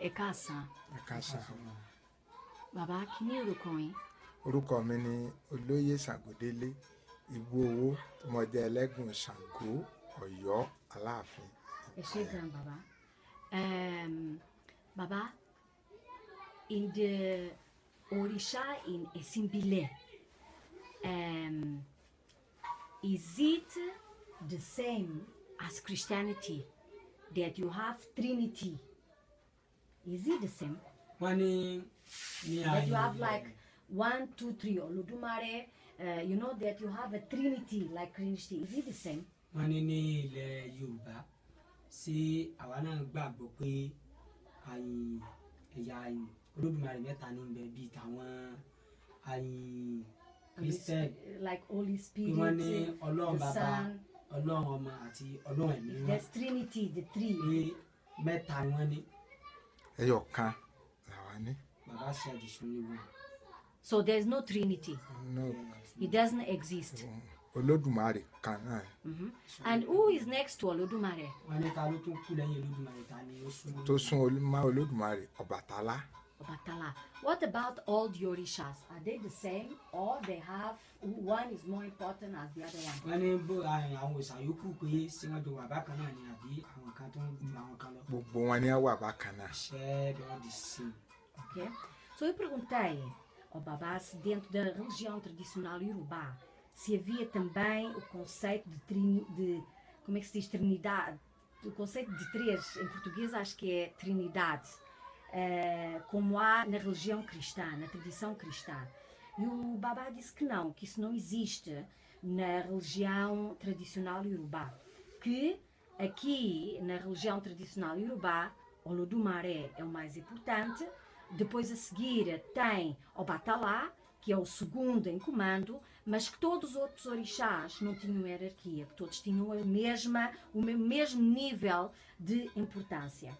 ẹ káàsán. Ẹ káàsán. Bàbá, kí ni orúkọ yín? Orúkọ mi ni Olóyè Ṣàngódélé Ìgbòho, tí mo jẹ́ ẹlẹ́gùn Ṣàngó Ọ̀yọ́ Aláàfin. Ẹ ṣé gan bàbá. Bàbá, in the òrìṣà in ẹ̀sìn ìbílẹ̀, is it the same as Christianity that you have Trinity? Is it the same? Wọ́n ní That you have like 1, 2, 3 Olódùmarè, you know that you have a Trinity like Christianity. Is it the same? wọ́n ní ilẹ̀ Yorùbá sí àwa náà gbàgbọ́ pé ẹ̀yà Olódùmarè mẹ́ta ní bẹ bíi tàwọn Christian, like Holy pé Spirit, wọ́n ní Ọlọ́run the Bàbá, Son. Ọlọ́run Ọmọ àti Ọlọ́run Ẹ̀mí Mímọ́. There's Trinity, the three. Pé mẹ́ta ni wọ́n ní. Ẹyọ kan làwa ní. Bàbá ṣe àdìsún ní wọn. So there's no Trinity. No, It doesn't exist. Olódùmarè kan náà. And who is next to Olódùmarè? Wọ́n ní ta ló tún kú lẹ́yìn Olódùmarè, ta ni ó sún. Tó sún mọ́ Olódùmarè Ọbàtálá. Ọbàtálá. What about all the Orishas? Are they the same, or they have one is more important as the other one? Wọ́n ní bó àwọn òòṣà yòókù pé sí wọ́n jọ wà bákan náà ni àbí àwọn kan tó ń ju àwọn kan lọ. Gbogbo wọn ni wà bákan náà. Ṣé they are the same? Ok? So eu perguntei ao Babá se dentro da religião tradicional Yorubá se havia também o conceito de como é que se diz, Trinidade, o conceito de três, em português acho que é Trinidade, como há na religião cristã, na tradição cristã. E o Babá disse que não, que isso não existe na religião tradicional Yorubá, que aqui na religião tradicional Yorubá, Olódùmarè é o mais importante, depois a seguir tem Ọbàtálá, que é o segundo em comando, mas que todos os outros orixás não tinham hierarquia, que todos tinham o mesmo nível de importância.